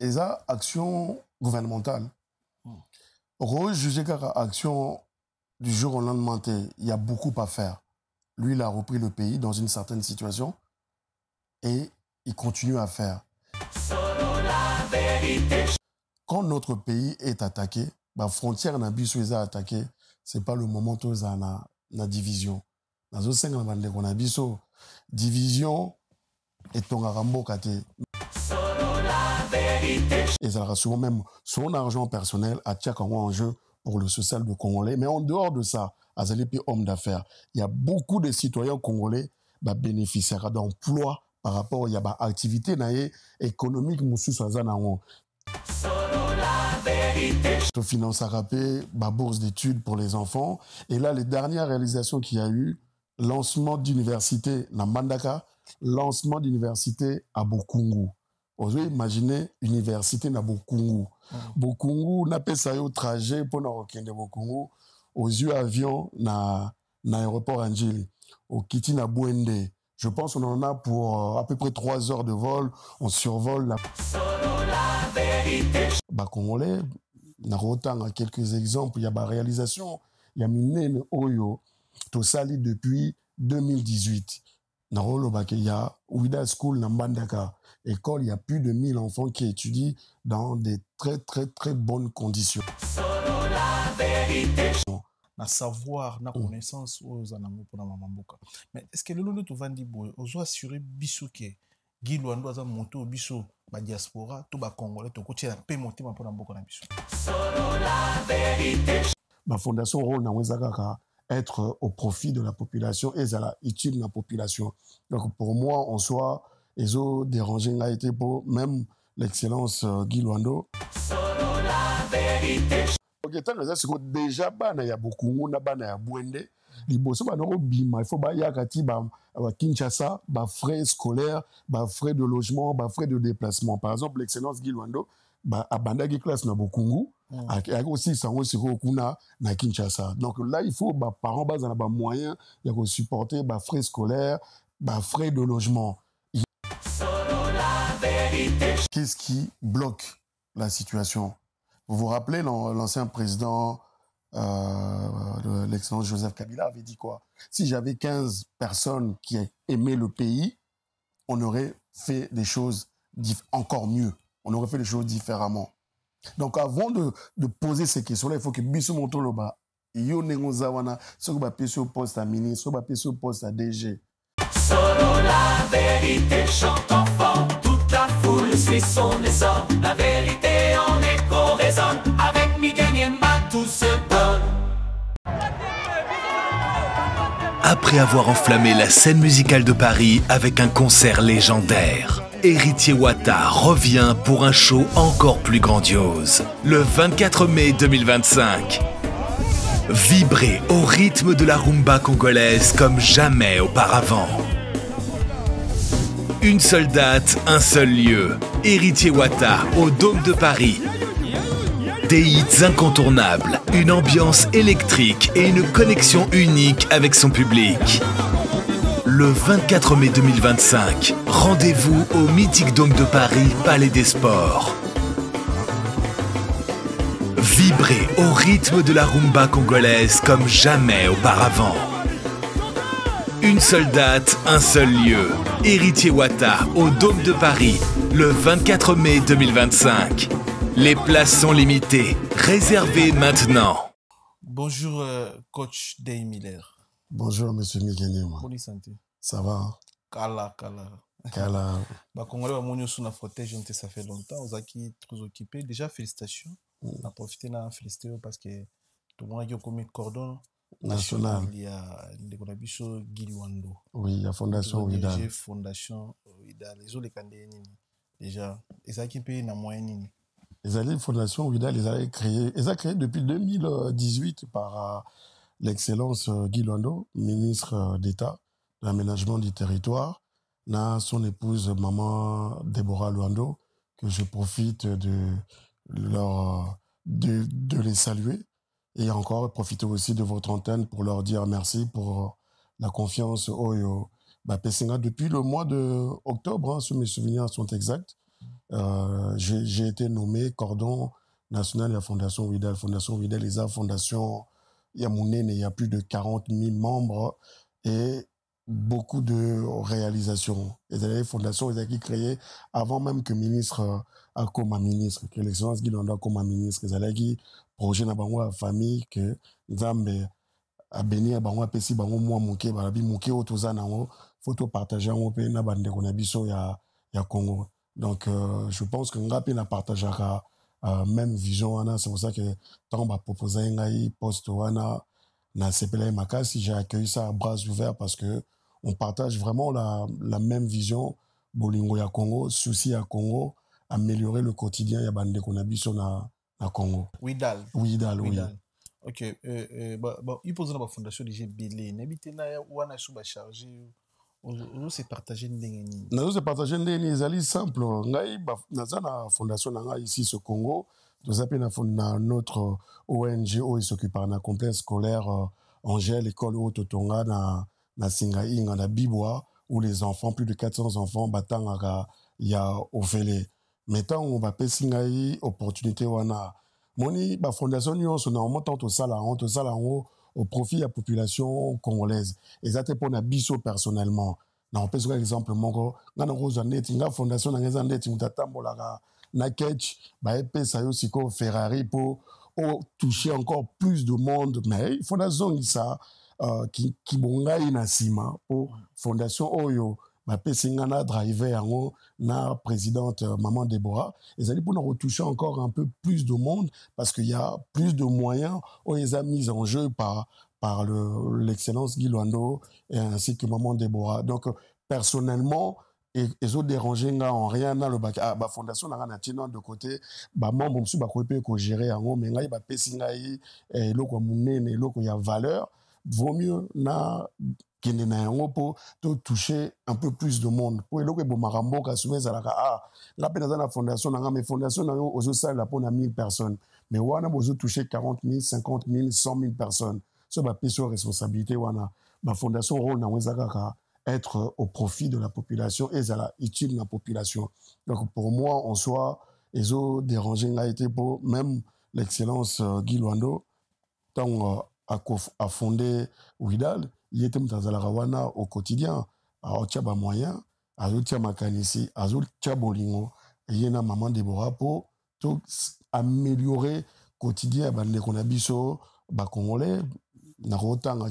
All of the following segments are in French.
Et ça, action gouvernementale. Juger qu'à action du jour au lendemain, il y a beaucoup à faire. Lui, il a repris le pays dans une certaine situation et il continue à faire. Quand notre pays est attaqué, la frontière n'a pas été attaquée, ce n'est pas le moment où il y a la division. Dans le sens où on a division et ton arambo kate. Et ça sera souvent même son argent personnel à Tchak en jeu pour le social de Congolais. Mais en dehors de ça, Azalipi homme d'affaires, il y a beaucoup de citoyens congolais qui bénéficiaires d'emploi par rapport à l'activité économique. Je finance à rapper, bourse d'études pour les enfants. Et là, les dernières réalisations qu'il y a eu, lancement d'université à Mbandaka, lancement d'université à Bokungu. Vous imaginez université à Bokungu. Bokungu n'a pas ça au trajet pour nous requêter Bokungu aux yeux avions na aéroport Angeli au Kiti na Bouende. Je pense qu'on en a pour à peu près 3 heures de vol. On survole la Congolais. On a quelques exemples. Il y a des réalisations. Il y a Minen Oyo. Tout ça depuis 2018. Il y a Ouida School na Mbandaka. École, il y a plus de 1000 enfants qui étudient dans des très très très bonnes conditions. Na savoir, na connaissance aux anamou pour la mamamboka. Mais est-ce que le lolo tu vas dire boy, ozo assurer biso ke Guy Luando aza monto biso ba diaspora to ba congolais to kotia pe monter pour la mboka na biso. Ma fondation rôle na wezaka être au profit de la population et à la utile de la population. Donc pour moi en soi, ezo déranger a été pour même l'excellence Guy Luando. Déjà il y a beaucoup de ya Bouende liboso bima il faut yakati Kinshasa frais scolaires frais de logement frais de déplacement. Par exemple l'excellence Guy Luando abandaki classe na Bokungu a aussi sango siko kuna na Kinshasa. Donc là il faut parents bazana moyens ya ko supporter frais scolaires frais de logement. Qu'est-ce qui bloque la situation? Vous vous rappelez, l'ancien président de l'excellence Joseph Kabila avait dit quoi? Si j'avais 15 personnes qui aimaient le pays, on aurait fait des choses encore mieux. On aurait fait des choses différemment. Donc avant de poser ces questions-là, il faut que Bissou Montoloba, yo nengozawana, ce que papier sur poste à ministre, ce que papier sur poste à DG. Solo la vérité chante fort, toute la foule suit son essor. La vérité en écho résonne, avec Miguel Niemba tout se donne. Après avoir enflammé la scène musicale de Paris avec un concert légendaire, Héritier Wata revient pour un show encore plus grandiose. Le 24 mai 2025. Vibrez au rythme de la rumba congolaise comme jamais auparavant. Une seule date, un seul lieu. Héritier Wata au Dôme de Paris. Des hits incontournables, une ambiance électrique et une connexion unique avec son public. Le 24 mai 2025, rendez-vous au mythique Dôme de Paris, Palais des Sports. Vibrez au rythme de la rumba congolaise comme jamais auparavant. Une seule date, un seul lieu. Héritier Wata au Dôme de Paris, le 24 mai 2025. Les places sont limitées. Réservez maintenant. Bonjour, coach Day Miller. Bonjour, monsieur Miguelim. Bonne santé. Ça va? Kala. Congolais, mon sous na fauteuil, ça fait longtemps. Vous êtes très occupé. Déjà, félicitations. On a profité de féliciter parce que tout le monde a comme cordon national. Il y a Guy Luando. Oui, il y a Fondation Ouida. Fondation Ouida. Les autres candidats déjà, ils ont qui payé na moyenne. Les Fondation Ouida, ils ont créé depuis 2018 par l'excellence Guy Luando, ministre d'État de l'aménagement du territoire, na son épouse maman Déborah Luando, que je profite de les saluer et encore profiter aussi de votre antenne pour leur dire merci pour la confiance Oyo Pessinga depuis le mois de octobre, si mes souvenirs sont exacts. j'ai été nommé cordon national de la Fondation Widal. Fondation Widal, les fondation, il y a il y a plus de 40 000 membres et beaucoup de réalisations. Et les fondations, ils ont été créées avant même que ministre a comme ministre, que l'excellence Guy Landa comme ministre. Ils ont été projet na bango la famille que Nzambe a béni à bango pesi bango moi moké balabi moké otoza nango photo partager en pe na bande ko na biso ya Congo. Donc je pense que ngapi na partageaka même vision wana, c'est pour ça que tant ba proposer ngai poste wana na CPLA Makasi, j'ai accueilli ça à bras ouverts parce que on partage vraiment la même vision bolingo ya Congo, souci à Congo, améliorer le quotidien ya bande ko na biso na Congo. Widal. Widal, oui. Ok, il pose la fondation de GBL. N'habite na wana sous ba chargé. On se partager ndengeni. Nous se partager ndengeni, c'est simple. Ngai na na fondation na ici au Congo, nous appelons na notre ONG où il s'occupe d'un complexe scolaire Angèle, école haute Tonga na Singaï, na Bibwa, où les enfants, plus de 400 enfants, batanga ya ofele. Maintenant, on va passer Singaï, opportunité wana. Moni, ba fondation nyonso na montant au sala au profit de la population congolaise. Et ça, c'est pour na biso personnellement. Na on peut par exemple mongo, na rose net, nga fondation na ngeza net mutatambola na ketch, ba epé sa yo siko Ferrari pour toucher encore plus de monde. Mais fondation ça qui bonga ina sima pour fondation oyo na driver yango na présidente Maman Déborah, et ça dit pour nous retoucher encore un peu plus de monde parce qu'il y a plus de moyens où ils ont mis en jeu par l'excellence Guy Lwando et ainsi que Maman Déborah. Donc personnellement, ils ont dérangé en rien dans le bac. La fondation n'a rien de côté. Membre monsieur bakope ko gérer yango mais ngai ba pesingai et loko munene loko ya valeur. Vaut mieux na kende na yango pour toucher un peu plus de monde. Pour eloko bo marambo ka soumé zalaka la pena na fondation na mais fondation na yo ozo sala pour na 1000 personnes. Mais wana bozo toucher 40 000, 50 000, 100 000 personnes. So ba peso responsabilité wana ba fondation rôle na wezaka être au profit de la population et zala utile la population. Donc pour moi en soi ezo déranger nga été pour même l'excellence Guy Lwando tant a fondé Widal, il était mutazalarawana au quotidien, à Otiaba moyen, à Otia Makanisi, à Otia Bolingo, et il y a une Maman Déborah pour tout améliorer quotidien, les Konabiso, Congolais, n'a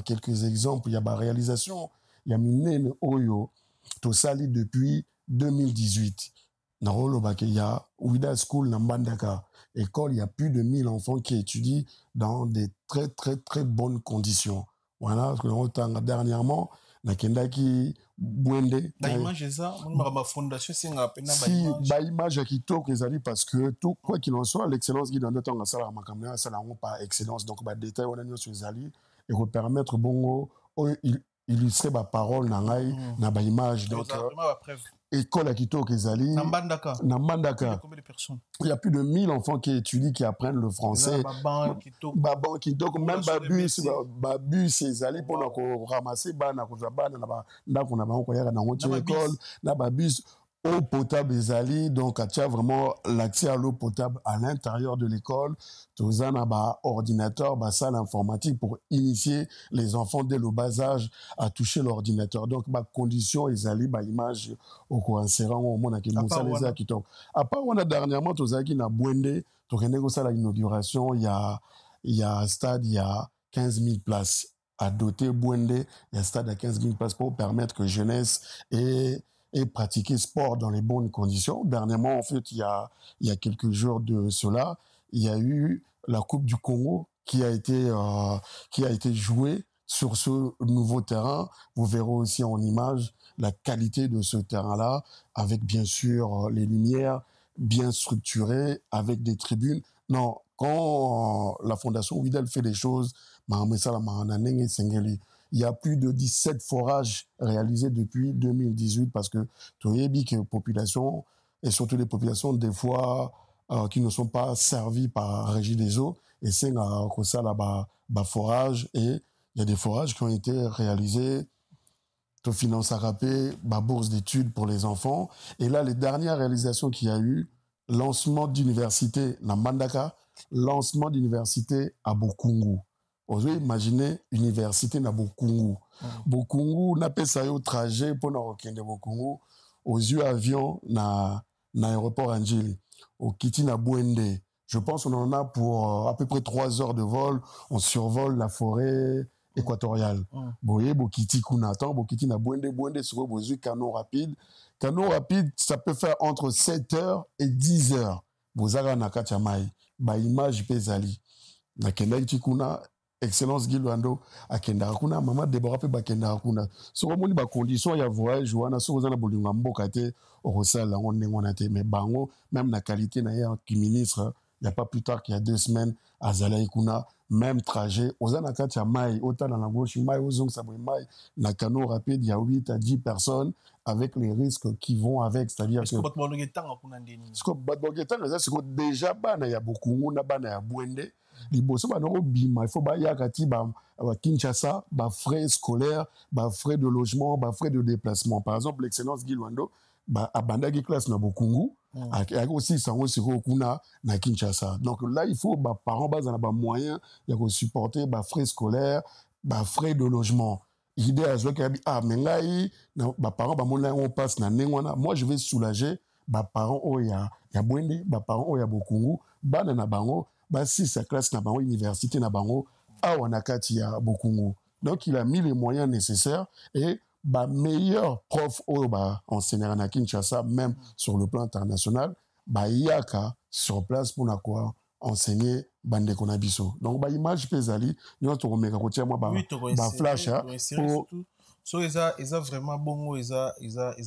quelques exemples, il y a des réalisations, il y a Minen Oyo, tout ça depuis 2018. Il y a Widal School na Mbandaka. École, il y a plus de 1000 enfants qui étudient dans des très, très, très bonnes conditions. Voilà, parce que dernièrement, na Kendaki Bwende. Ba image ça, ma fondation c'est nga pena ba image. Si ba image qui toque ezali parce que tout quoi qu'il en soit, l'excellence qui dans le temps ça la makamna ça la pas excellence donc ba détail on a mis sur ezali et pour permettre bongo illustrer ba parole na ngai na ba image donc école à Kito Kezali. Nambandaka. Combien de personnes? Il y a plus de 1000 enfants qui étudient, qui apprennent le français. Baban Kito, même Babus, c'est allé pour nous ramasser, Babus, eau potable Ezali, donc il y a vraiment l'accès à l'eau potable à l'intérieur de l'école. Tous un ordinateur, salle informatique pour initier les enfants dès le bas âge à toucher l'ordinateur. Donc, condition Ezali, image au coincérant au monde qui nous a qui tombent. À part, on a dernièrement, tous qui n'a Bwende, donc l'inauguration, il y a un stade, il y a 15 000 places à doter Bwende, il y a un stade à 15 000 places pour permettre que jeunesse et pratiquer sport dans les bonnes conditions. Dernièrement, en fait, il y a quelques jours de cela, il y a eu la Coupe du Congo qui a été jouée sur ce nouveau terrain. Vous verrez aussi en image la qualité de ce terrain-là, avec bien sûr les lumières bien structurées, avec des tribunes. Non, quand la Fondation Widal fait des choses, il y a plus de 17 forages réalisés depuis 2018 parce que tu as vu que les populations, et surtout les populations des fois qui ne sont pas servies par Régie des eaux, et c'est ça là-bas, forage, et il y a des forages qui ont été réalisés tu finances à rapper, bourse d'études pour les enfants. Et là, les dernières réalisations qu'il y a eu, lancement d'université na Mandaka, lancement d'université à Bokungu. Vous imaginez université na Bokungu. Bokungu n'a pas ça au trajet pour nous requêter Bokungu aux yeux avions na aéroport Angeli au Kiti na Bouende. Je pense qu'on en a pour à peu près 3 heures de vol. On survole la forêt équatoriale. Boye Bokiti kuna attend Bokiti na Bouende sur vos yeux canot rapide. Canot rapide, ça peut faire entre 7 heures et 10 heures. Vous avez un akachamai. Ba image pesali. Na kendai tikuna excellence Gilwando akenda kuna mama Deborah pe bakenda kuna. So moni ba condition ya voyage wana so ozana bolinga mboka te orosala ngona te mais bango même la qualité na ya qui ministre il y a pas plus tard qu'il y a 2 semaines à Zalaïkuna, même trajet ozana kacha mai autant dans la gauche mai ozong sa mai na canot rapide il y a 8 à 10 personnes avec les risques qui vont avec, c'est-à-dire que déjà bana ya Bokungu na bana ya Bouende liboso bana bima il faut ba yakati ba Kinshasa ba frais scolaires ba frais de logement ba frais de déplacement. Par exemple l'excellence Gilwando ba abandaki classe na Bokungu avec aussi sango siko kuna na Kinshasa. Donc là il faut ba parents ba ba moyens ya ko supporter ba frais scolaires ba frais de logement. Idée à ce qu'il a mais là ba parents ba mona on passe na nengwana moi je vais soulager ba parents o ya Bouende ba parents o ya Bokungu bana na bango ba si sa classe na bango université na bango awa na kati ya Bokungu. Donc il a mis les moyens nécessaires et ba meilleur prof o ba enseignant na Kinshasa même sur le plan international ba yaka sur place pour na quoi enseigner bande konabiso. Donc ba image pesali nous to remeka ko tia moi ba flash pour so eza vraiment bongo eza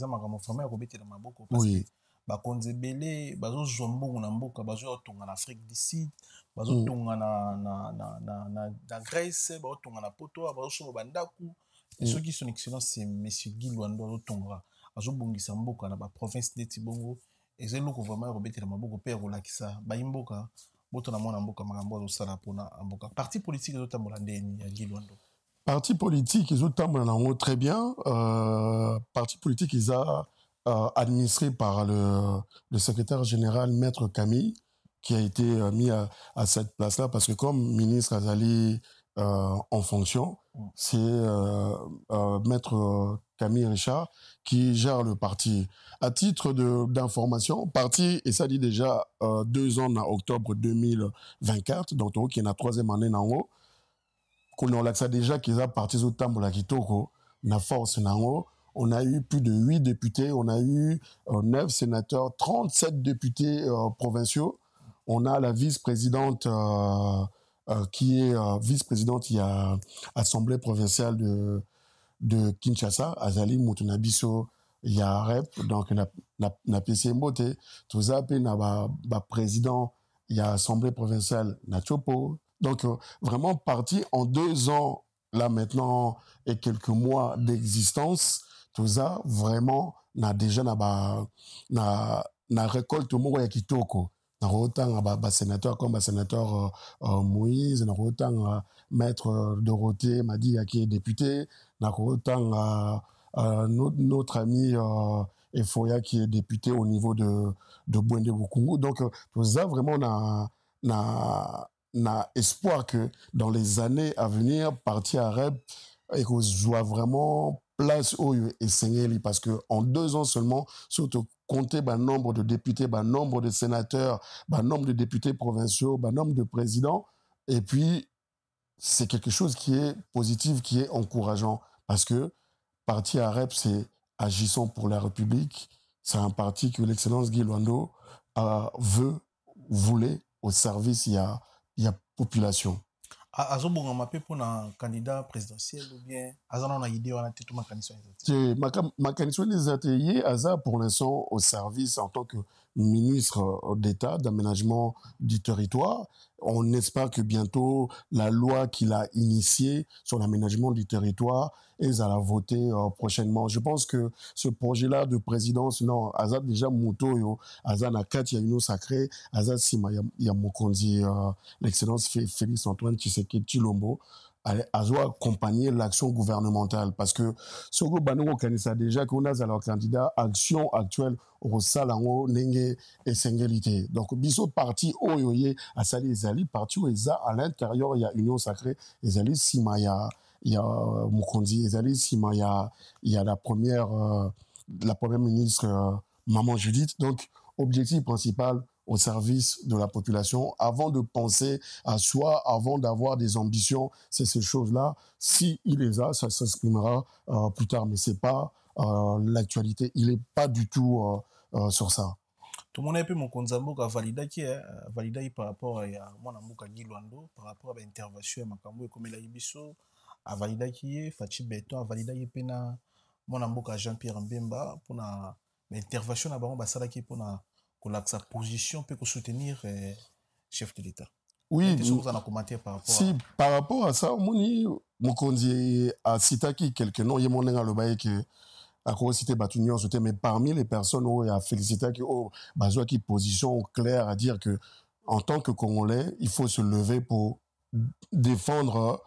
makamo famille ko betela maboko parce que ba konzebele bazo zombo na mboka bazo tonga na Afrique du Sud bazo tonga na Grèce bazo tonga na Poto bazo so bandaku et ceux qui sont excellents c'est monsieur Guy Luando tonga bazo bongisa mboka na ba province neti bongo eza loko vraiment ko betela maboko pe ko lakisa ba imboka boto na mona mboka makambo zo sala pona mboka parti politique zo tambola ndeni ya Guy Luando. Parti politique ils ont tambola très bien parti politique ils a administré par le secrétaire général Maître Camille, qui a été mis à cette place-là, parce que comme ministre Azali en fonction, c'est Maître Camille Richard qui gère le parti. À titre d'information, parti, et ça dit déjà 2 ans en octobre 2024, donc qui est la 3e année en haut, qu'on a l'accès déjà qu'ils a parti au Tambola Kitoko, na force en haut. On a eu plus de 8 députés, on a eu 9 sénateurs, 37 députés provinciaux. On a la vice-présidente qui est vice-présidente, il y a Assemblée provinciale de Kinshasa, Azali Moutunabiso, il y a REP, donc na PC Mbote, tout ça, na président, il y a Assemblée provinciale, na Chopo. Donc vraiment parti en 2 ans, là maintenant, et quelques mois d'existence, tout ça vraiment na déjà na récolte moko ya kitoko na autant ba sénateur comme sénateur Moïse na autant maître Dorothée Madi qui est député na autant notre ami Efoya qui est député au niveau de Bouende Bokungu. Donc tout ça vraiment na espoir que dans les années à venir parti à REP et qu'on soit vraiment place où et parce que en 2 ans seulement, surtout compter nombre de députés, nombre de sénateurs, nombre de députés provinciaux, nombre de présidents, et puis c'est quelque chose qui est positif, qui est encourageant, parce que parti à REP, c'est agissons pour la République, c'est un parti que l'excellence Guy Luando voulait au service, il y a population. Azobonga mapé pour un candidat présidentiel ou bien azana na idée wana te ma candidature ma candidature des ateliers Aza pour l'instant au service en tant que ministre d'État d'aménagement du territoire. On espère que bientôt la loi qu'il a initiée sur l'aménagement du territoire elle va voter prochainement. Je pense que ce projet-là de présidence, non, Aza déjà moto yo, Aza na kati ya ino sacré, Aza sima ya mokonzi l'excellence Félix Antoine Tshisekedi Tshilombo, accompagner l'action gouvernementale parce que ce que banoko kanisa déjà qu'on a alors candidat action actuelle au salango nenge esengélité donc biso parti oyoye asali ezali parti oeza à l'intérieur il y a union sacrée ezali sima il y a Mukonzi ezali sima il y a la première ministre Maman Judith donc objectif principal au service de la population, avant de penser à soi, avant d'avoir des ambitions, c'est ces choses-là. Si il les a, ça s'exprimera plus tard, mais c'est pas l'actualité. Il n'est pas du tout sur ça. Tout le monde a pu mon konzambo a validé par rapport à mon amour Guy Luando, par rapport à l'intervention à Makambo et comme il a ibiso, a validé qui est Fachi Beton, a validé pena mon amour Jean-Pierre Mbemba pour l'intervention à Baron Bassala qui pour sa position peut soutenir chef de l'État. Oui, vous en a commenté par rapport si par rapport à ça, Mokonzi a cité quelques noms, il y a mon le bail que a cité Batunion, mais parmi les personnes où il a félicité qui position claire à dire que en tant que Congolais, il faut se lever pour défendre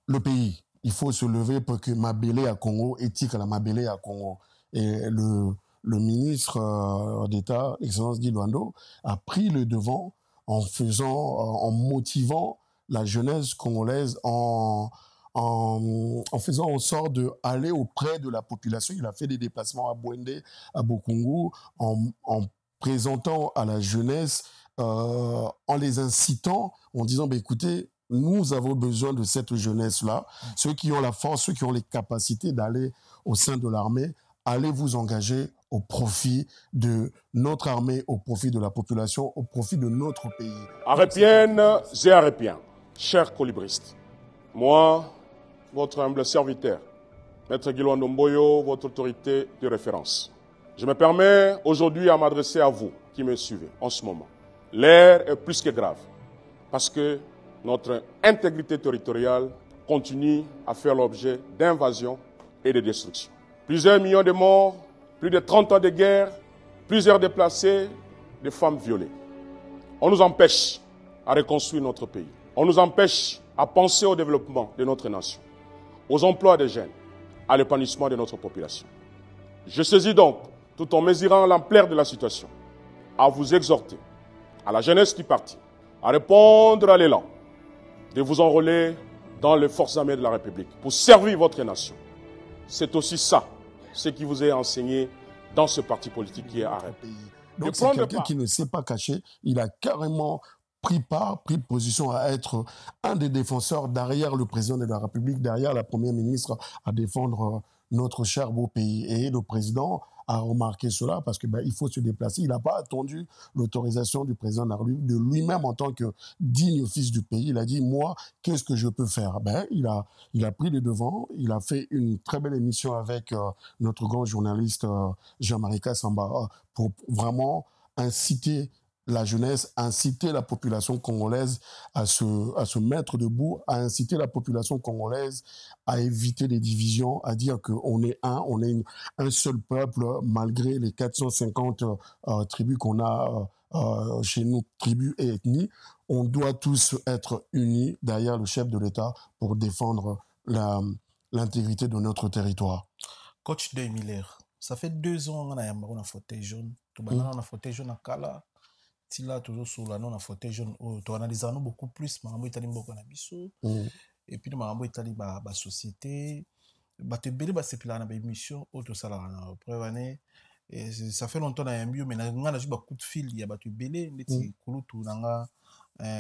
le pays. Il faut se lever pour que Mabélé à Congo, éthique à la Mabélé à Congo. Et le ministre d'État, l'excellence Guy Luando, a pris le devant en motivant la jeunesse congolaise, en faisant en sorte d'aller auprès de la population. Il a fait des déplacements à Bwende, à Bokungu, en présentant à la jeunesse, en les incitant, en disant, écoutez, nous avons besoin de cette jeunesse-là, ceux qui ont la force, ceux qui ont les capacités d'aller au sein de l'armée, allez vous engager au profit de notre armée, au profit de la population, au profit de notre pays. Arépiennes et Arépiens, chers colibristes, moi, votre humble serviteur, Maître Guy Luando Mboyo, votre autorité de référence. Je me permets aujourd'hui à m'adresser à vous qui me suivez en ce moment. L'air est plus que grave parce que notre intégrité territoriale continue à faire l'objet d'invasions et de destructions. Plusieurs millions de morts, plus de 30 ans de guerre, plusieurs déplacés, des femmes violées. On nous empêche à reconstruire notre pays. On nous empêche à penser au développement de notre nation, aux emplois des jeunes, à l'épanouissement de notre population. Je saisis donc, tout en mesurant l'ampleur de la situation, à vous exhorter, à la jeunesse du parti, à répondre à l'élan de vous enrôler dans les forces armées de la République pour servir votre nation. C'est aussi ça, ce qui vous est enseigné dans ce parti politique qui est AREP. Donc c'est quelqu'un qui ne s'est pas caché, il a carrément pris position à être un des défenseurs derrière le président de la République, derrière la première ministre, à défendre notre cher beau pays. Et le président a remarqué cela parce que il faut se déplacer. Il n'a pas attendu l'autorisation du président de la République, de lui-même en tant que digne fils du pays. Il a dit, moi, qu'est-ce que je peux faire? Il a pris les devants. Il a fait une très belle émission avec notre grand journaliste Jean-Marie Kassamba pour vraiment inciter la jeunesse, inciter la population congolaise à se mettre debout, à inciter la population congolaise à éviter les divisions, à dire qu'on est un seul peuple, malgré les 450 tribus qu'on a chez nous, tribus et ethnies. On doit tous être unis derrière le chef de l'État pour défendre l'intégrité de notre territoire. Coach de Miller, ça fait 2 ans qu'on a un fauteuil jaune. On a un fauteuil jaune à Kala. Tila toujours sur la non à fauteuil jaune. Tu analyses beaucoup plus. Marambo itali beaucoup na biso. Et puis marambo itali ba société. Ba te belé ba sepila na ba émission auto sala na première année. Et ça fait longtemps na mieux mais na ngana juste ba coup de fil il y a ba te belé ndeti kulutu nanga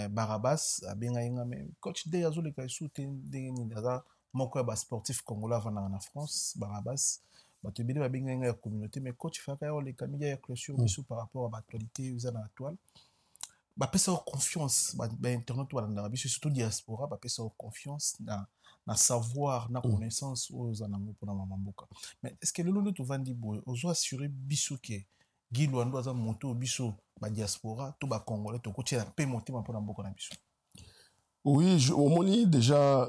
Barabas abenga inga mais coach de azole ka soute de ni daza moko ba sportif congolais vana na France Barabas. Tu as la communauté, mais quand tu fais les caméras de clôture par rapport à l'actualité dans la toile, tu as confiance, Internet, surtout diaspora, tu as confiance dans le savoir, dans la connaissance aux anamou pour la mamboka. Mais est-ce que le lot tu vas dire, on assurer bisouké, Guy Luando a monté au bisou, la diaspora, tout le Congolais, tout le côté, tu as monté pour la mamboka na bisou. Oui, au moni déjà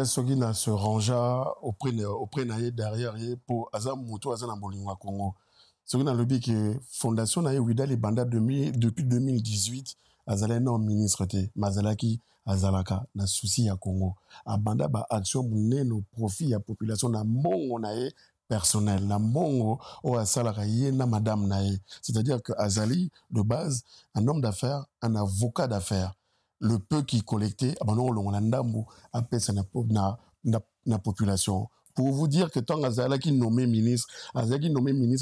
soki na se rangea auprès na derrière pour azam moto azana bolingo Congo. Soki na lobi que fondation na Wida les bandas depuis 2018 azalaki non ministre te mazalaki azalaka na souci ya Congo abanda ba action monene profit ya population na mbongo na ye personnel na mbongo o asalaka ye na madame na ye, c'est-à-dire que azali de base un homme d'affaires, un avocat d'affaires. Le peu qui collectait abandon longa ndambu apesa na population. Pour vous dire que tant Azalaki nommé ministre,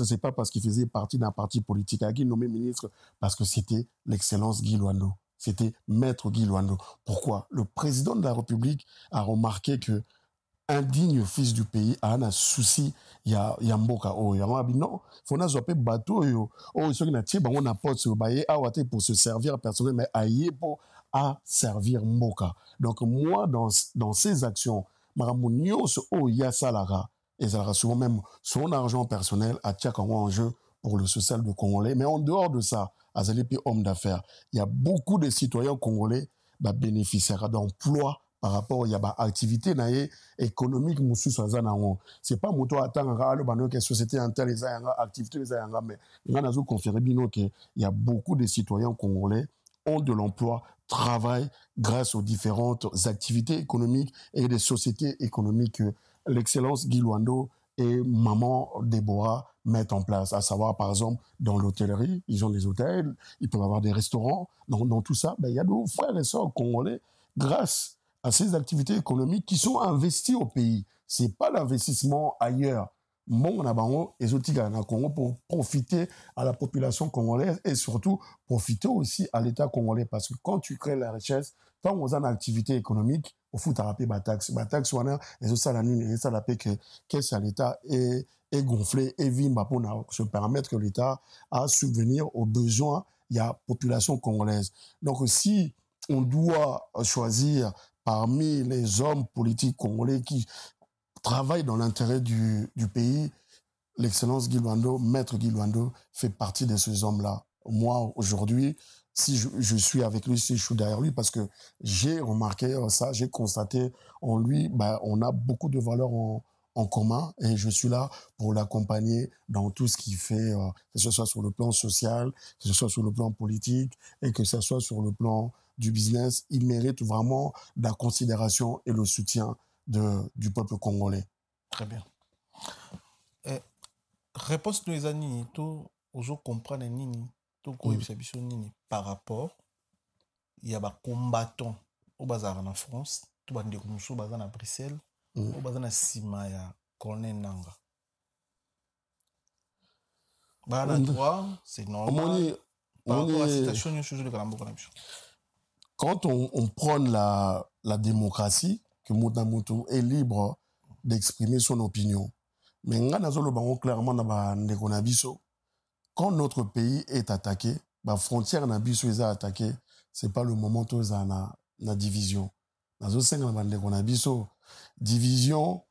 c'est pas parce qu'il faisait partie d'un parti politique. Azalaki nommé ministre parce que c'était l'excellence Guy Luando. C'était maître Guy Luando. Pourquoi? Le président de la République a remarqué que un digne fils du pays a un souci, il y a mboka oh non, faut na zoper bateau yo oh ceux qui na tie bango na porte so baye awate pour se servir personnel mais aye pour à servir mboka. Donc moi dans ces actions maramunio so oh ya salara et ça sera souvent même son argent personnel à tia en jeu pour le social de Congolais, mais en dehors de ça azali pi homme d'affaires, il y a beaucoup de citoyens congolais bénéficiaires d'emploi par rapport à l'activité économique, c'est pas moto attendre que la société entière les activités mais on a confirmé qu'il y a beaucoup de citoyens congolais ont de l'emploi, travaillent grâce aux différentes activités économiques et des sociétés économiques que l'excellence Guy Luando et maman Déborah mettent en place, à savoir par exemple dans l'hôtellerie, ils ont des hôtels, ils peuvent avoir des restaurants, dans tout ça, il y a des frères et sœurs congolais grâce à ces activités économiques qui sont investies au pays. C'est pas l'investissement ailleurs. Bon, on a bango exotique à Congo pour profiter à la population congolaise et surtout profiter aussi à l'État congolais parce que quand tu crées la richesse, tant on a une activité économique, au foot à rappeler taxe on a et ça la nuit et ça la paix que l'État est gonflé et vimba pour se permettre que l'État a subvenir aux besoins il y a population congolaise. Donc si on doit choisir parmi les hommes politiques congolais qui travaillent dans l'intérêt du pays, l'excellence Guy Luando, maître Guy Luando, fait partie de ces hommes-là. Moi, aujourd'hui, si je suis avec lui, si je suis derrière lui, parce que j'ai remarqué ça, j'ai constaté en lui, on a beaucoup de valeurs en commun et je suis là pour l'accompagner dans tout ce qu'il fait, que ce soit sur le plan social, que ce soit sur le plan politique et que ce soit sur le plan du business. Il mérite vraiment la considération et le soutien du peuple congolais. Très bien. Réponse nous les amis, tout ozo comprendre nini, tout koyebisa nini par rapport il y a ba combattants au bazar en France, tout bande ko bazar à Bruxelles, au bazar na sima ya Corneille Nangaa. Bana droit, c'est normal. Par rapport à la situation de Kalambo. Quand on prône la démocratie, que Moutamoto est libre d'exprimer son opinion. Mais clairement, quand notre pays est attaqué, la frontière nabiso est attaquée, c'est pas le moment où on a la division. Division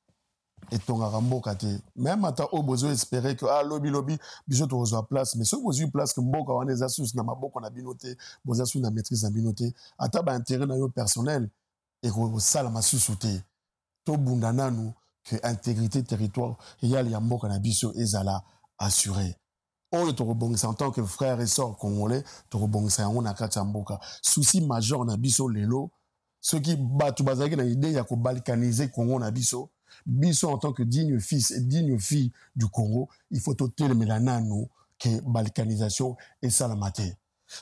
et ton kate. Même à ta obozo espérer que lobby biso to reçoit place, mais ce que place que mboka on les asus na maboko na binoté, bozasu na maîtrise na binoté, ata ba intérêt na yo personnel et ko sala masusute. To bundana nous que intégrité territoire et ya li mboka na biso ezala assuré. On te rebongisa en tant que frère et sœur congolais, te rebongisa on na kati mboka. Souci majeur na biso lelo, ceux qui batu bazaki na idée ya ko balkaniser Congo na biso. Biso en tant que digne fils et digne fille du Congo, il faut toter le mélanano que balkanisation et salamate.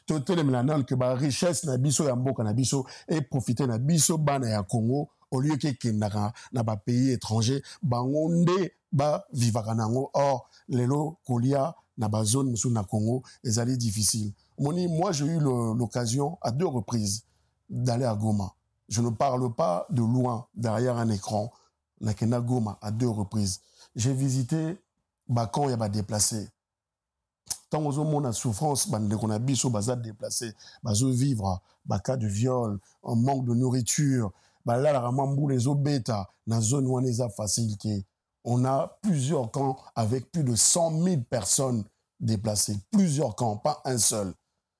Toter le mélanano que ba richesse na biso ya mboka na biso et profiter na biso bana ya Congo au lieu que kendaka na ba pays étranger bangonde ba vivaka nango. Or lelo kolia na ba zone musu na Congo ezali difficile. Moi j'ai eu l'occasion à 2 reprises d'aller à Goma. Je ne parle pas de loin derrière un écran. Nakena Goma à 2 reprises. J'ai visité quand il y a déplacé. Tant aux hommes a souffrance, qu'on a biso baza déplacé, bazo vivre, cas de viol, un manque de nourriture, là la ramambou les obéta, dans zone où on les a facilité. On a plusieurs camps avec plus de 100 000 personnes déplacées. Plusieurs camps, pas un seul.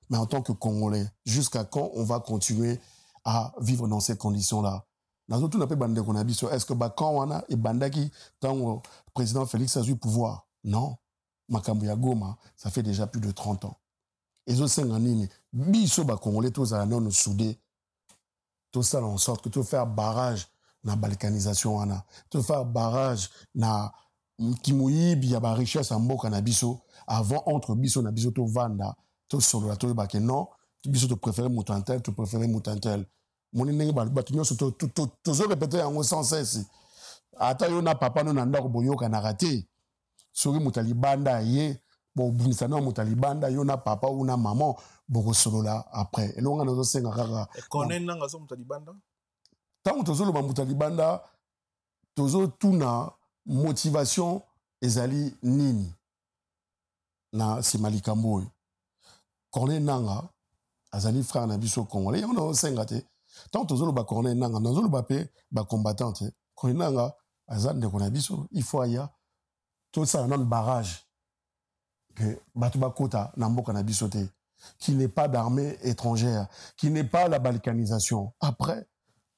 Mais en tant que Congolais, jusqu'à quand on va continuer à vivre dans ces conditions-là? Est-ce que quand on a et bandaki tant le président Félix a eu pouvoir? Non. Makambo ya Goma, ça fait déjà plus de 30 ans. Et biso ba Congolais tous à non soudés, tout ça en sorte que tout faire barrage na balkanisation wana, tout faire barrage na kimoyibi ya ba richesse en mboka na biso avant entre biso na biso to vanda to solo la to ba que non biso to préférer mutantel, to préférer mutantel. Moni ndenge ba nyonso to zo répéter en sans cesse. Ata yo na papa no na ndako boyoka na raté. Soki mutalibanda ye bon bunisa na mutalibanda yo na papa ou na maman boko solo la après. Et longa nazo senga kaka. Connaît nanga zo mutalibanda? Tant tozo lo mutalibanda tozo tuna motivation ezali nini na simalikambo. Connaît nanga azali frère na biso congolais on a senga te. Tant tozo lo ba connaît nanga nazo lo ba pe ba combattant te. Connaît nanga azali de konabiso il faut aya tout ça un barrage que Batouba Kota Namboka Nabisote, qui n'est pas d'armée étrangère, qui n'est pas la balkanisation. Après,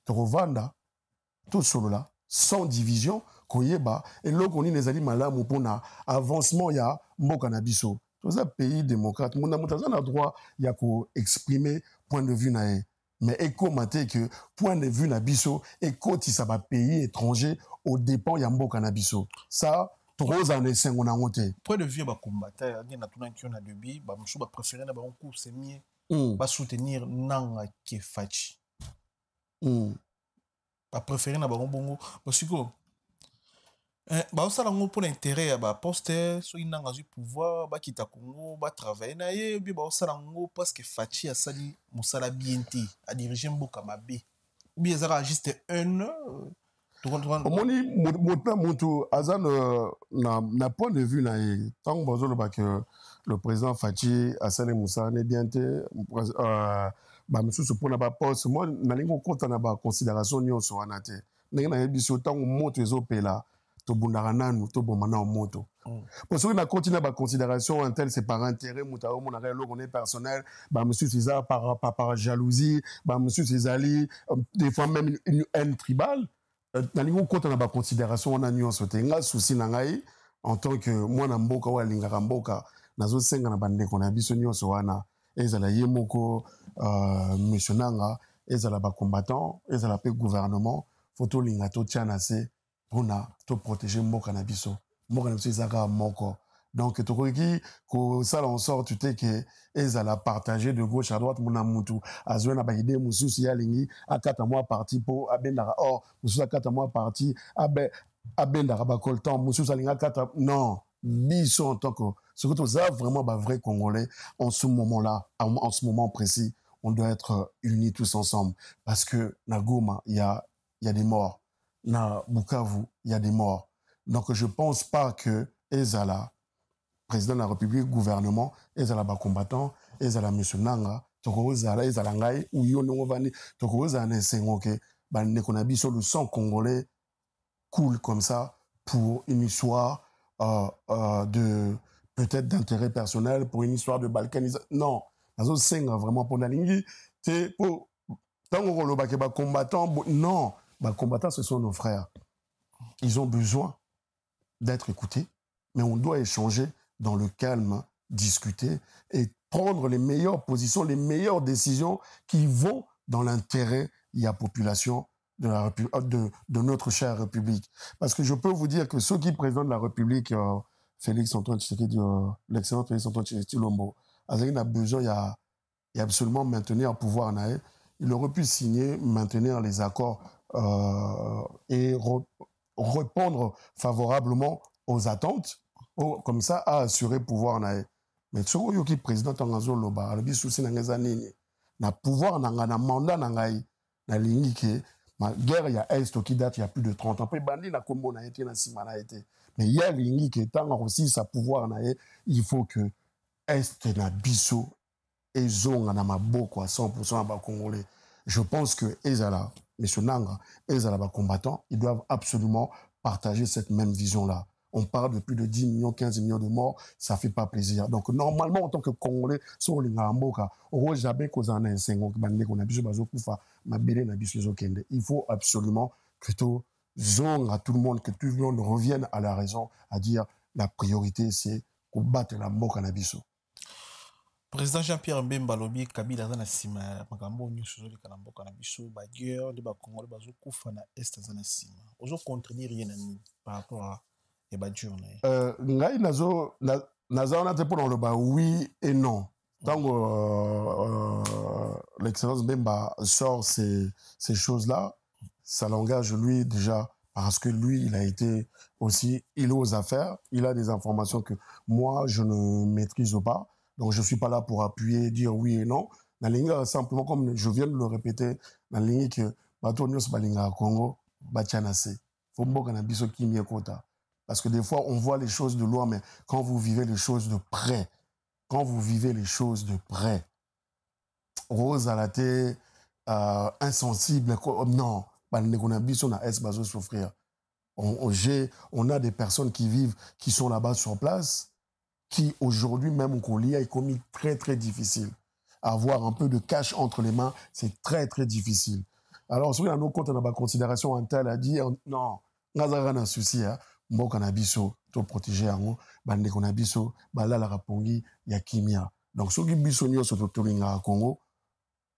Rwanda, tout cela, sans division, Koyeba, et là, on est les alliés malades pour avancement, il y a Mboka Nabiso. Tous les pays démocrates, mon amour, a droit, il y a qu'à exprimer point de vue naé. Mais écho maté que point de vue Nabiso, écho si ça va pays étranger, au dépend, il y a Mboka Nabiso. Ça, point de vue ba combattant ni na tuna kiona debi ba mshu ba préférer na ba coup c'est mieux ba soutenir nanga kefachi ba préférer na ba bongo parce que ba osala ngo pour l'intérêt ya ba poste so inanga zu pouvoir ba kita Congo ba travailler na ye bi ba osala ngo parce que fachi a sali musala bienti a diriger mboka mabe ou bien ça juste Omoni mutu azan na point de vue na tant bazolo ba que le président Fachi Assane Moussa ne bienté ba mususu pona ba poste moi na lingo konta na ba considération nyonso wana te ndenge na yebiso tant moto ezopela to bundara nanu to bomana moto parce que na continue ba considération un tel c'est par intérêt muta o mona relo connaît personnel ba monsieur César par jalousie ba monsieur Césali des fois même une haine tribale. Dans les comptes, on a considération, on a nuance, on a souci nangai en tant que moi na mboka ou lingara mboka nazo senga na bande qu'on a biso nuance wana ezala yemoko monsieur nanga ezala ba combattant ezala pe gouvernement photo linga to tiana se pona to protéger mboka na biso ezaka moko. Donc, tu vois que ça en sort, tu sais que ezala partager de gauche à droite, mon amutu, azouena ba idée, moussou si yalingi, à 4 mois parti pour abendara, or, moussou à 4 mois parti, abendara ba coltan, moussou salinga 4, non, biso en tant que, ce que tu as vraiment ba vrai Congolais, en ce moment-là, en ce moment précis, on doit être unis tous ensemble. Parce que, na Goma, il y a des morts. Na Bukavu, il y a des morts. Donc, je pense pas que ezala, président de la République, gouvernement, ezala ba combattant, ezala monsieur Nanga, toko ezala ngai, ou yo no vani, toko ezala nesengoke, ba nekonabi sur le sang congolais cool comme ça pour une histoire de peut-être d'intérêt personnel, pour une histoire de balkanisation. Non, nazo senga vraiment pour la ligne, c'est pour tango lo ba ke ba combattant, non, ba combattants ce sont nos frères. Ils ont besoin d'être écoutés, mais on doit échanger dans le calme, discuter et prendre les meilleures positions, les meilleures décisions qui vont dans l'intérêt de la population de notre chère République. Parce que je peux vous dire que ceux qui présentent la République, Félix Antoine Tshisekedi, l'excellent Félix Antoine Tshisekedi Lombo, il a besoin, il y a absolument maintenir le pouvoir. Il aurait pu signer, maintenir les accords et répondre favorablement aux attentes. Comme ça, à assurer pouvoir nae. Mais ce qui est président Tangazo Loba, le bisouci na pouvoir na mandat nangai na lingi ke ma guerre ya est qui date il y a plus de 30 ans. Puis bandi na kombo na été na sima na été. Mais il y a lingi ke tanga aussi sa pouvoir nae, il faut que est na biso et zonga na maboko à 100% ba congolais. Je pense que ezala monsieur Nanga, ezala ba combattants, ils doivent absolument partager cette même vision là. On parle de plus de 10 millions, 15 millions de morts, ça fait pas plaisir. Donc, normalement, en tant que Congolais, sur l'Ingamboka, il faut absolument que tout le monde revienne à la raison, à dire la priorité, c'est combattre la Mboka Nabiso. Président Jean-Pierre Mbemba lobi Kabila aza na sima makambo nyonso ezoleka na mboka na biso baguerre nde bakongole bazokufa na est aza na sima ozocontredire ye na nini par rapport à ebadure na ye ngai naza wana te mpona koloba oui et non ntango l'excellence Mbemba sort ces choses-là ça l'engage lui déjà parce que lui il a été aussi il est aux affaires il a des informations que moi je ne maîtrise pas. Donc, je ne suis pas là pour appuyer, dire oui et non. Dans l'inga, simplement, comme je viens de le répéter, dans l'inga que Batonio Balinga Congo, Bachanase, Fombo Kanabiso Kimia Kota. Parce que des fois, on voit les choses de loin, mais quand vous vivez les choses de près, Rose à la tête, insensible, non, Balinga na es bazo souffrir. On a des personnes qui vivent, qui sont là-bas sur place, qui aujourd'hui même au Colia est commis très très difficile. Avoir un peu de cash entre les mains, c'est très très difficile. Alors, si on a nos comptes, on a ma considération en tel a dit non, on a un souci, bon canabiso, to protéger en bande canabiso, bala la rapongi, ya kimia. Donc, ce qui bisonio sur le Congo,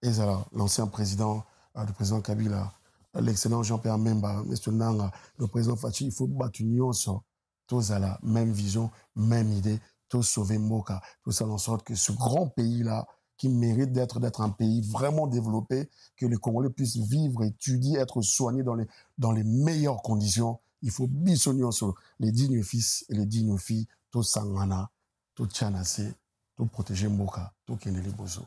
et l'ancien président, le président Kabila, l'excellent Jean-Pierre Mbemba, le président Fachi, il faut battre une tous à la même vision, même idée. Tout sauver Mboka, tout ça en sorte que ce grand pays-là, qui mérite d'être un pays vraiment développé, que les Congolais puissent vivre, étudier, être soignés dans les meilleures conditions, il faut bisogner sur les dignes fils et les dignes filles, tout sangana, tout tchanase, tout protéger Mboka, tout Kendele Bozo.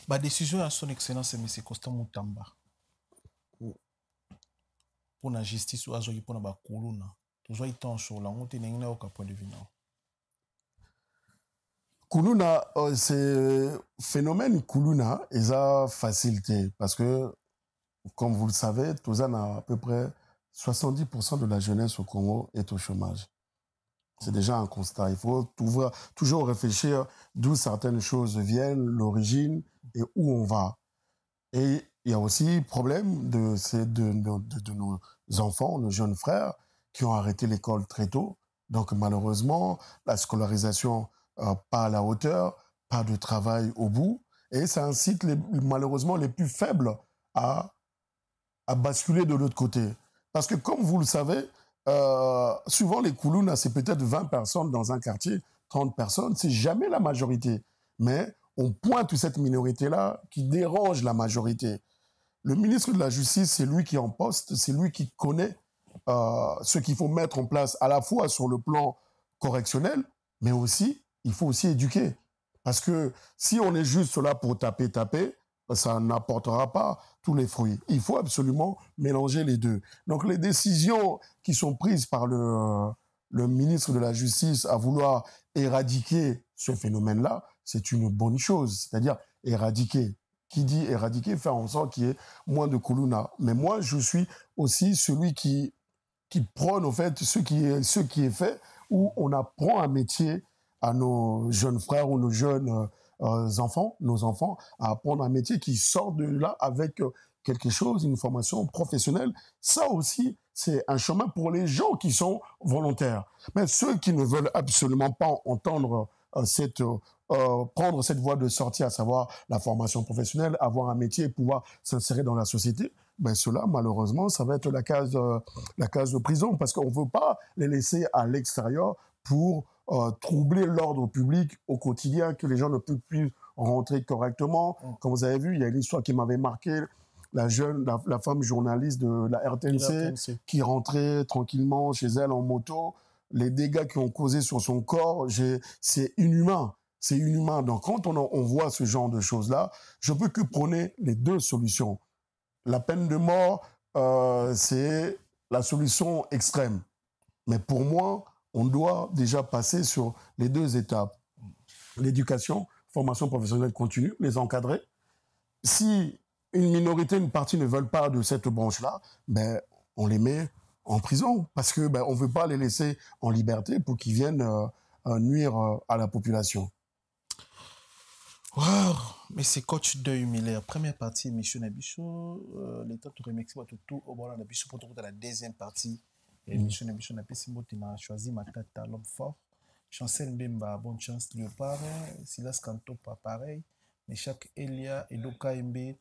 La décision à son excellence, M. Constant Moutamba, pour la justice ou pour la Kuluna, tout ça est en sur la honte et n'a aucun point de vue. Kuluna, c'est phénomène Kuluna, et ça facilité parce que, comme vous le savez, à peu près 70% de la jeunesse au Congo est au chômage. C'est déjà un constat. Il faut toujours réfléchir d'où certaines choses viennent, l'origine et où on va. Et il y a aussi le problème de nos enfants, nos jeunes frères qui ont arrêté l'école très tôt. Donc malheureusement, la scolarisation pas à la hauteur, pas de travail au bout, et ça incite malheureusement les plus faibles à basculer de l'autre côté. Parce que comme vous le savez, souvent les Koulouna, c'est peut-être 20 personnes dans un quartier, 30 personnes, c'est jamais la majorité. Mais on pointe cette minorité-là qui dérange la majorité. Le ministre de la Justice, c'est lui qui est en poste, c'est lui qui connaît ce qu'il faut mettre en place à la fois sur le plan correctionnel, mais aussi il faut aussi éduquer. Parce que si on est juste là pour taper, ça n'apportera pas tous les fruits. Il faut absolument mélanger les deux. Donc les décisions qui sont prises par le ministre de la Justice à vouloir éradiquer ce phénomène-là, c'est une bonne chose. C'est-à-dire éradiquer. Qui dit éradiquer, faire en sorte qu'il y ait moins de Kuluna. Mais moi, je suis aussi celui qui prône, au fait, ce qui est fait, où on apprend un métier à nos jeunes frères ou nos jeunes enfants, à apprendre un métier qui sort de là avec quelque chose, une formation professionnelle. Ça aussi, c'est un chemin pour les gens qui sont volontaires. Mais ceux qui ne veulent absolument pas entendre prendre cette voie de sortie, à savoir la formation professionnelle, avoir un métier et pouvoir s'insérer dans la société, ben cela, malheureusement, ça va être la case de prison, parce qu'on ne veut pas les laisser à l'extérieur pour troubler l'ordre public au quotidien, que les gens ne peuvent plus rentrer correctement. Comme vous avez vu, il y a une histoire qui m'avait marqué, la femme journaliste de la RTNC qui rentrait tranquillement chez elle en moto, les dégâts qui ont causé sur son corps, c'est inhumain. C'est inhumain. Donc quand on voit ce genre de choses-là, je peux que prôner les deux solutions. La peine de mort, c'est la solution extrême. Mais pour moi, on doit déjà passer sur les deux étapes. L'éducation, formation professionnelle continue, les encadrer. Si une minorité, une partie ne veulent pas de cette branche-là, ben, on les met en prison parce que on ne veut pas les laisser en liberté pour qu'ils viennent nuire à la population. Wow, mais c'est coach de Miller. Première partie, émission Nabiso. L'État te remercie pour tout au bord pour la deuxième partie. L'émission Nabiso Nabiso, tu as choisi Matata, l'homme fort. Chancel Mbemba, bonne chance. Léopard, Silas Kanto, pas pareil. Mais chaque Elia, Edoka Mbe,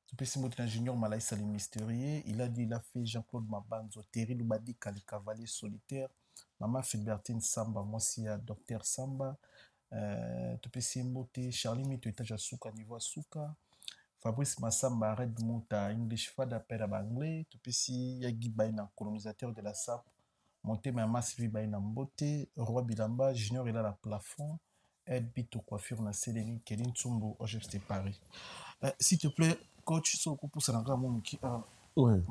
tu peux se montrer un junior Malaï Salim Mystérieux. Il a dit, il a fait Jean-Claude Mabanzo, Terry Loubadi, Kali Cavalier Solitaire. Maman Philbertine Samba, moi aussi, Docteur Samba. Tu peux se montrer Charlie Mito, étage à Souka, niveau à Souka. Fabrice Massamba, Red Mouta, English Fada, Père Anglais. Tu peux se Yagi Baina, colonisateur de la SAP. Monté Mama Sylvie Baina Mbote, Roi Bilamba, Junior il a la plafond, Ed Bito Coiffure na Céline, Kéline Tsumbo, OGFT Paris. S'il te plaît, coach, sur le coup pour ça, mon qui. Ouais.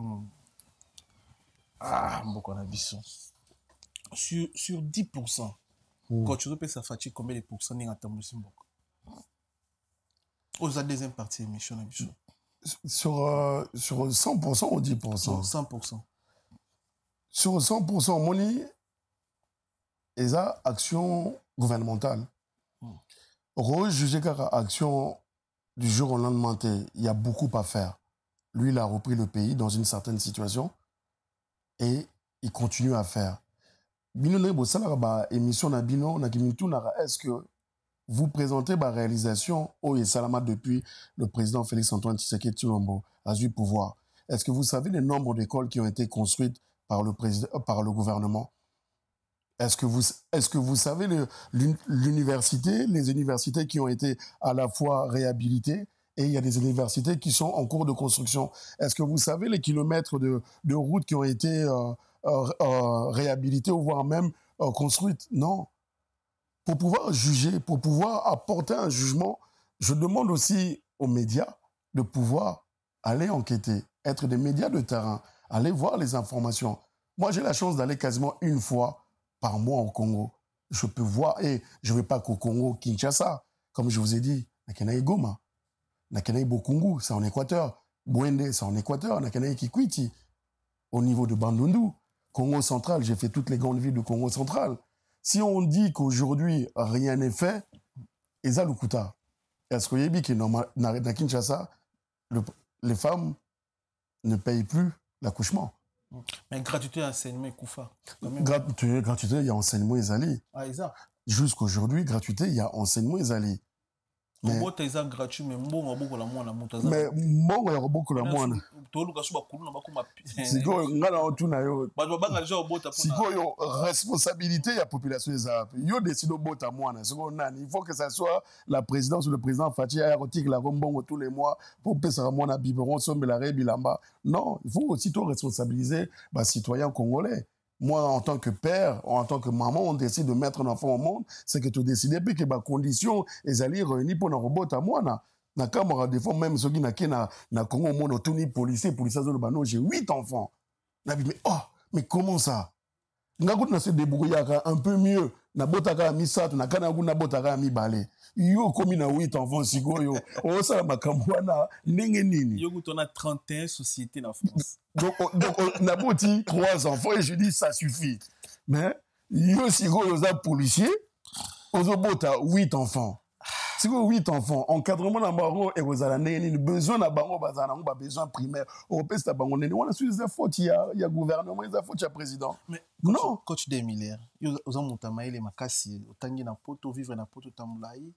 Beaucoup on a vision. Sur 10%, coach, tu peux ça fatigue combien de pourcents n'est attendu Mboka? Aux deuxième partie émission, Sur 100% ou 10%? 100%. Sur 100%, Moni, et ça, action gouvernementale. Juger car action du jour au lendemain, il y a beaucoup à faire. Lui, il a repris le pays dans une certaine situation et il continue à faire. Est-ce que vous présentez ma réalisation au Salama depuis le président Félix-Antoine Tshisekedi Tshilombo a eu pouvoir? Est-ce que vous savez le nombre d'écoles qui ont été construites par le gouvernement? Est-ce que vous savez l'université, les universités qui ont été à la fois réhabilitées et il y a des universités qui sont en cours de construction? Est-ce que vous savez les kilomètres de routes qui ont été réhabilitées ou voire même construites? Non. Pour pouvoir juger, pour pouvoir apporter un jugement, je demande aussi aux médias de pouvoir aller enquêter, être des médias de terrain, aller voir les informations. Moi, j'ai la chance d'aller quasiment une fois par mois au Congo. Je peux voir, et je ne vais pas qu'au Congo, Kinshasa, comme je vous ai dit, Nakanaï Goma, Nakanaï Bokungu, c'est en Équateur, Bouende, c'est en Équateur, Nakanaï Kikwiti, au niveau de Bandundu, Congo central, j'ai fait toutes les grandes villes de Congo central. Si on dit qu'aujourd'hui, rien n'est fait, Eza Lukuta, est-ce qu'il y a que Kinshasa, les femmes ne payent plus l'accouchement? Mais gratuité enseignement Koufa. Gratuité, il y a enseignement Ezali. Ah, Eza. Jusqu'aujourd'hui, gratuité, il y a enseignement Ezali. Mais bon, tu es gratuit, mais bon, beaucoup la moine, mais bon, il y a beaucoup la moine. Si vous responsabilité, il y a population Ezali. Il y a décidé de bota moine. Il faut que ça soit la présidence ou le président Fatih Aérotique, la Rombongo tous les mois pour que ça moine à biberon, somme la Bilamba. Non, il faut aussitôt responsabiliser les citoyens congolais. Moi, en tant que père, en tant que maman, on décide de mettre un enfant au monde, c'est que tu décides que les conditions sont réunies pour un robot à moi. Na Cameroun, des fois, même ceux qui na Congo, mon autonomie policier, j'ai 8 enfants. Mais comment ça? Na se débrouiller un peu mieux. Na botaka misatu, na kanagu na botaka mi balé. Yo komi na 8 enfants siko yo. O ça makamwana ndenge nini. Yo on a 31 sociétés en France. Donc on a boti 3 enfants et je dis ça suffit. Mais yo siko yo za policier, ozo bota 8 enfants. Siko 8 enfants, encadrement na bango et kozala ndenge nini, besoin na bango bazana ngo ba besoin primaire. Au peste bango nene, on a su des fautes, il y a gouvernement, il y a fautes, il y a président. Mais non, coach des milliards. Yo oza mutama ile makasi, otangi na poto vivre na poto tamulai.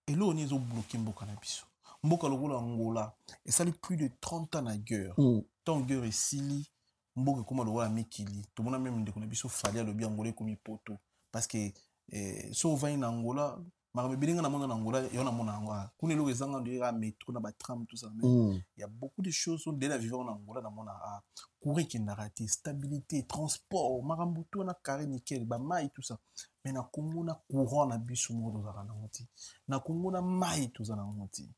Et là, on est bloqué Mboka na biso. Mboka lokola Angola, et ça fait plus de 30 ans na guerre. Tant guerre est sili, Mboka comme lokola mikili. Tout le monde même de biso fallait le bien angolais comme poto parce que so va en Angola, marabe bilinga na mona na Angola, y en a mona Angola. Kune lo ezanga de la métro na ba tram tout ça. Il y a beaucoup de choses dès la vivre en Angola na mona a courir qui n'a raté stabilité, transport, marambuto na carré nickel, ba mai tout ça. Mais na Congo na courant na biso mo to za na ngoti. Na Congo na mai to za na ngoti.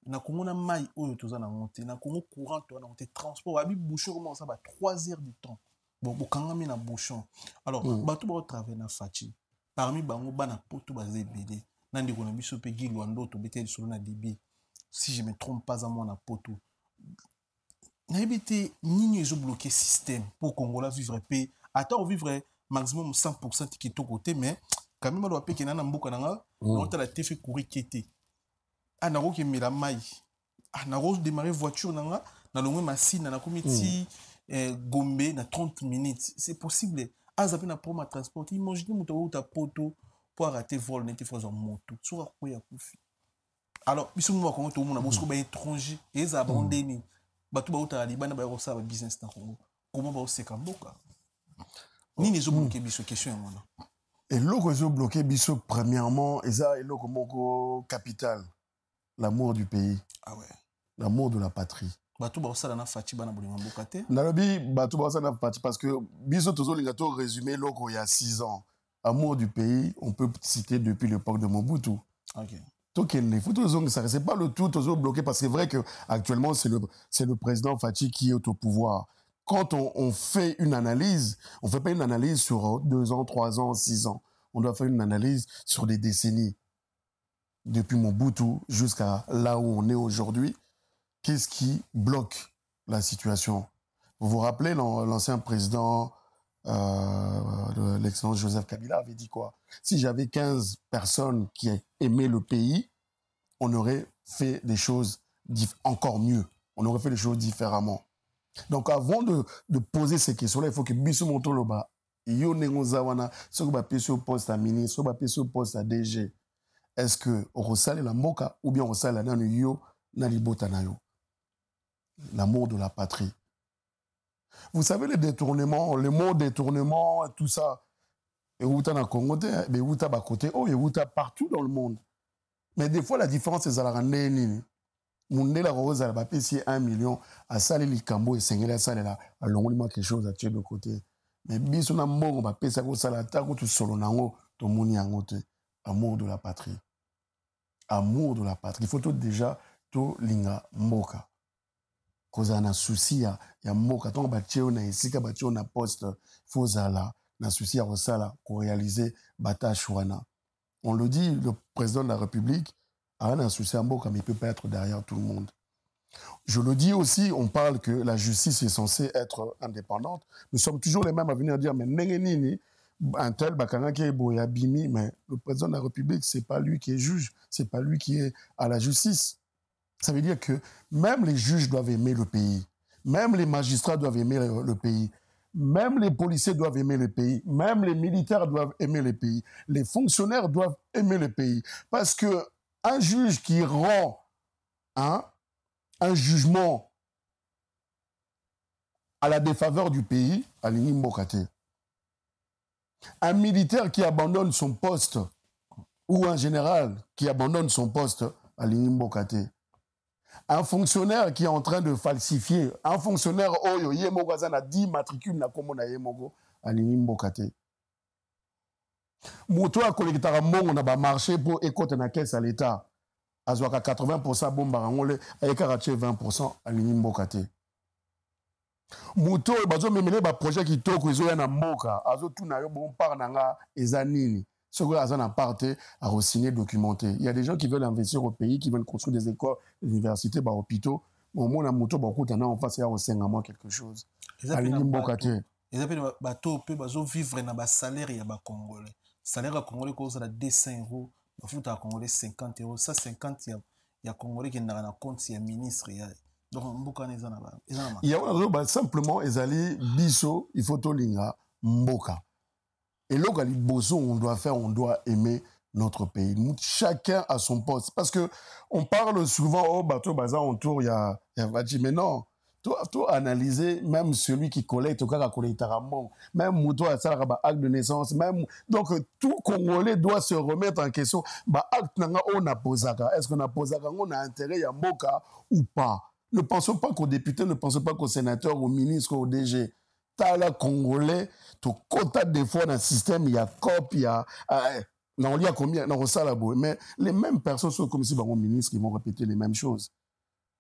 Na Congo na mai oyo to za na ngoti. Na Congo courant to na ngoti, transport abi bouchon comment ça va 3 heures du temps. Bon bokangami na bouchon. Alors bato ba travailler na Fati. Parmi bango bana poto ba zebele. Na ndiko na biso pe Gilwando to betel solo na Libi. Si je me trompe pas à moi na poto. Na ebité nini ezo bloquer système pour Congola vivre paix. Attends vivre maximum 100% qui est côté, mais quand même, on doit payer qu'il y a un mboka nanga, on a la TF courir qui était. Ah, n'a pas mis la maille. Ah, n'a pas démarré voiture nanga, n'a pas machine, n'a pas mis Gombe, n'a 30 minutes. C'est possible. azapi na problème de transport imagine moto outa poto pour arrêter vol n'était fois en moto sur quoi ya kufi alors biso mo Congo to mona bosko ba étranger et abandonné bato ba outa libana ba ça ba business na Congo comment ba oseka mboka ni les autres biso question ngona et loko zo bloqué biso premièrement et ça loko moko capital l'amour du pays ah ouais l'amour de la patrie bato ba osala na fati bana bolinga mboka te nalobi bato ba osala na fati parce que biso tozo linga to résumé loko il y a 6 ans amour du pays on peut citer depuis l'époque de Mobutu. OK. Donc, il faut toujours ça. C'est pas le tout toujours bloqué parce que c'est vrai que actuellement c'est le président Fathi qui est au pouvoir. Quand on fait une analyse, on fait pas une analyse sur 2 ans, 3 ans, 6 ans. On doit faire une analyse sur des décennies. Depuis Mobutu jusqu'à là où on est aujourd'hui, qu'est-ce qui bloque la situation? Vous vous rappelez l'ancien président de l'excellence Joseph Kabila avait dit quoi? Si j'avais 15 personnes qui aimaient le pays, on aurait fait des choses encore mieux. On aurait fait des choses différemment. Donc avant de poser ces questions-là, il faut que Bissou Montoloba, yo nengozawana, ce que bapeso poste à ministre, ce que bapeso poste à DG, est-ce que on resale la moka ou bien on resale la nanu yo nalibota na yo? L'amour de la patrie. Vous savez, les détournements, les mots détournement, tout ça, et où t'as dans Congo, mais où t'as bas côté, oh, et où t'as partout dans le monde. Mais des fois, la différence, c'est à la randonnée. Mon la rose, elle va payer 1 million, à saler les cambo et saigner la salle, là, à l'onglement quelque chose à tuer de côté. Mais bis on a mort, on va payer ça, ça, la taille, tout solo, nango, ton moni en côté. Amour de la patrie. Amour de la patrie. Il faut tout déjà, tout linga moka. Cause on a souci ya moka ton batio na isika batio na poste fozala na souci ya osala pour réaliser batache wana. On le dit, le président de la République a un souci à moka mais il peut pas être derrière tout le monde. Je le dis aussi, on parle que la justice est censée être indépendante. Nous sommes toujours les mêmes à venir dire mais nengenini un tel bakanga qui est boya bimi mais le président de la République c'est pas lui qui est juge, c'est pas lui qui est à la justice. Ça veut dire que même les juges doivent aimer le pays, même les magistrats doivent aimer le pays, même les policiers doivent aimer le pays, même les militaires doivent aimer le pays, les fonctionnaires doivent aimer le pays. Parce que un juge qui rend un jugement à la défaveur du pays, à l'Inimokate, un militaire qui abandonne son poste ou un général qui abandonne son poste à l'Inimokate, un fonctionnaire qui est en train de falsifier, un fonctionnaire oyo yemogo azana 10 matricules na komo na yemogo alingi mbokate. Moto a kolekitaka mbongo na ba marché pour écoute na caisse à l'état. Azwaka 80% bomba ngole ayekaka 20% alingi mbokate. Moto bazo memele ba projet qui toko ezo ya na mboka, azo tuna yo bon par nanga ezanini. Ce que Azan a parté à re-signer, documenté. Il y a des gens qui veulent investir au pays, qui veulent construire des écoles, des universités, des hôpitaux. Au moins, on a moto, en face, il y a aussi quelque chose. Ils appellent bateau, ils vivre dans le salaire, il y a des Congolais. Salaire Congolais, c'est 200 euros. Le foot à Congolais, 50 euros. Ça, 50, il y a Congolais qui n'ont compte, il y a ministre. Donc, il y a simplement, Ezali, Bisso, il faut Tolinga, Mboka. Et là, on doit faire, on doit aimer notre pays. Chacun a son poste. Parce que on parle souvent, oh, bateau, bazar, on tourne, il y a mais non. Toi, analyser, même celui qui collecte, même Mouto a ça, acte de naissance, même, donc, tout Congolais doit se remettre en question. Acte, on a posaka. Est-ce qu'on a posaka, on a intérêt à Mboka ou pas? Ne pensons pas qu'aux députés, ne pensons pas qu'aux sénateurs, aux ministres, aux DG. Tala Congolais, tout quota des fois dans le système, il y a COP, il y a. Non, il y a combien? Non, ça là, mais les mêmes personnes sont comme si les ministres qui vont répéter les mêmes choses.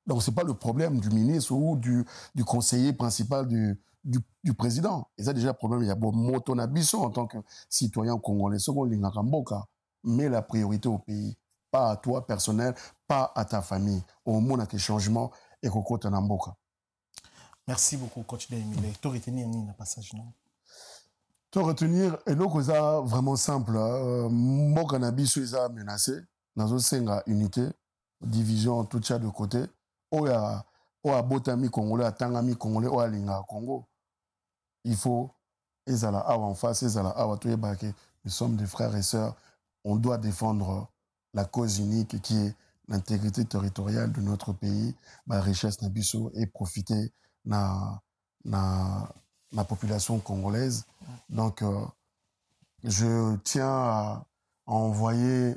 Donc, ce n'est pas le problème du ministre ou du conseiller principal du président. Et ça, déjà, le problème, il y a bon motonabiso en tant que citoyen congolais. Second, l'Ingakamboka, mais la priorité au pays. Pas à toi personnel, pas à ta famille. Au moins, il y a changement et qu'on compte en Mboka. Merci beaucoup, coach Daimile. Tu retenir un passage, non? Tu retenir, et donc, c'est vraiment simple. Mon cannabis est menacé. Dans une unité, division, tout ça de côté. Ou à Botami Congolais, à Tangami Congolais, ou à Linga Congo. Il faut ezala awa en face, ezala awa, nous sommes des frères et sœurs. On doit défendre la cause unique qui est l'intégrité territoriale de notre pays, la richesse nabiso et profiter na population congolaise. Donc, je tiens à envoyer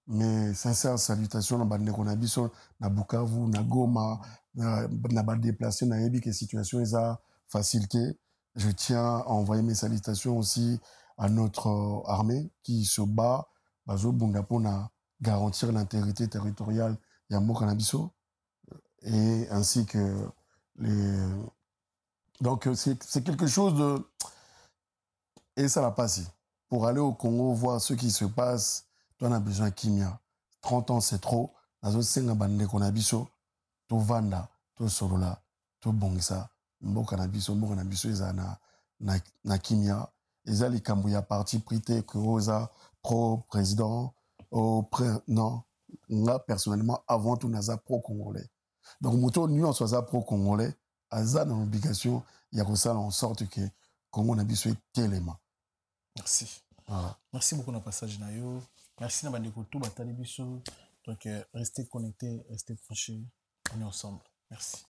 mes sincères salutations à Bandeko Nabiso, na Bukavu, na Goma, na déplacé, na Yebi, que situation est facilité. Je tiens à envoyer mes salutations aussi à notre armée qui se bat, Bazo Bundapo, na garantir l'intégrité territoriale Yambo Nabiso, et ainsi que les. Donc, c'est quelque chose de. Et ça va passer. Pour aller au Congo, voir ce qui se passe, on a besoin de kimia. 30 ans, c'est trop. Nazo senga bande konabiso, to vanda, to solola, to bongisa. Mboka nabiso eza na kimia. Eza likambo ya parti prité que oza pro-président, non. Nga, personnellement, avant tout, naza pro-congolais. Donc, moto nuance oza pro-congolais, aza dans l'obligation, il y a en sorte que Congo nabiso est tellement. Merci. Voilà. Merci beaucoup pour passage nayo. Merci na bandeko tout batali biso. Donc restez connectés, restez branchés. On est ensemble. Merci.